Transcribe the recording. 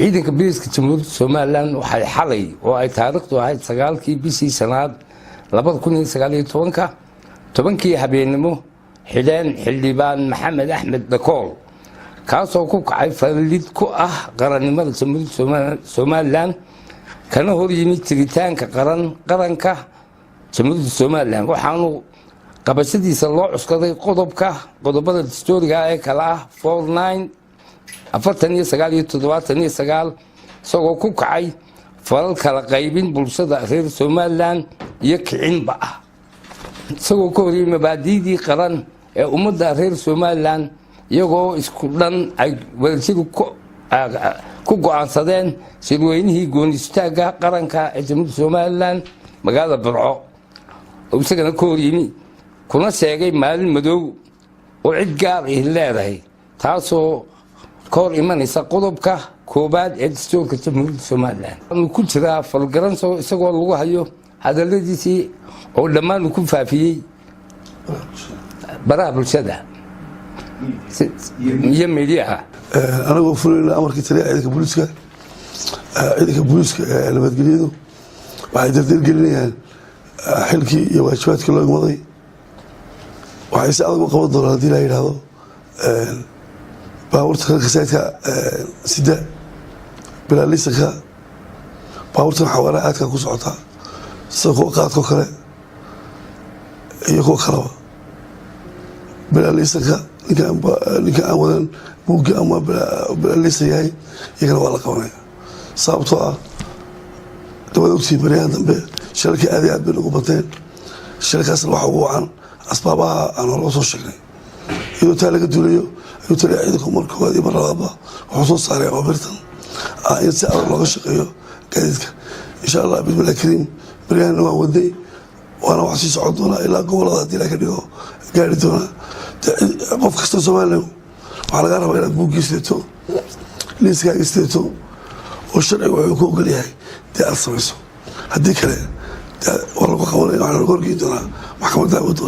ciidanka booliiska jamhuuriyadda Soomaaliland waxay xalay oo ay taariikhdu ahayd 9kii bishii sanaad 2019 tobankii habeenimo xidhaan xildhibaan Maxamed Axmed Dakool kaasoo ku kacay falid ku ah qarannimada jamhuuriyadda Soomaaliland kana hor yimid tiritaanka qaranka jamhuuriyadda Soomaaliland waxaanu qabashadiisa loo cuskaday qodobada dastuuriga ee kala ah 49 isagoo ku kacay falal kala qaybin bulshada reer Soomaaliland iyo kicinba ah isagoo ka horiyay mabaadi'dii qaran ee ummadda reer Soomaaliland iyagoo isku dhan ay wadajir ku go'aansadeen shirweynihii goonistaagga qaranka ee jamhuuriyadda Soomaaliland magaalada Burco oo isagana ka horiyay kuna sheegay maalin madow oo cid gaar ah leedahay taasoo kor imanaysa qodobka koobaad ee dastuurka jamhuuriyadda Soomaaliland ku jira falgaranso isagoo lagu hayo hadaladiisii oo dhammaan ku faafiyay baraha bulshada iyo meediyaha anagoo fulinayna amarkii taliya ciidanka booliiska nabadgelyadu waxay dardargelinayaan xilkii iyo waajibaadkii loo igmaday waxay si adag u qaban doonaan haddii la yidhaahdo baabuurta kalka saydka sida bilaalisanka baabuurtan xawaaraha aadka ku socota sida kuwa qaadko kale iyo kuwa kalaba bilaalisanka ninka aan wadan buugga ama bilaalisan yahay iyagana waa la qabanaya sababtoo ah dabad ogtii baryahan dambe shilalkii aad iyo aad bay nagu bateen shilalkaasna waxa ugu wacan asbaabaha aan loo soo sheegnay iyadoo taa laga duulayo ayuu taliya ciidanku mar koowaad iyo mar labaadba wuxuu soo saaray awaamiirtan in si adag looga shaqeeyo gaadiidka insha allah bismillahi kariim baryahanna waan waday waana wax sii socon doonaa ilaa gobolada haddii la ka dhigo gaari doonaa qof kasta Soomaaliland waxaa laga rabaa inaad buuggiis leeto liiskaagiis leeto oo sharciga wuxuu ku ogol yahay dee aad samayso haddii kale waa lagu qabanaya waxaa lagu horgeyn doonaa maxkamadda awoodda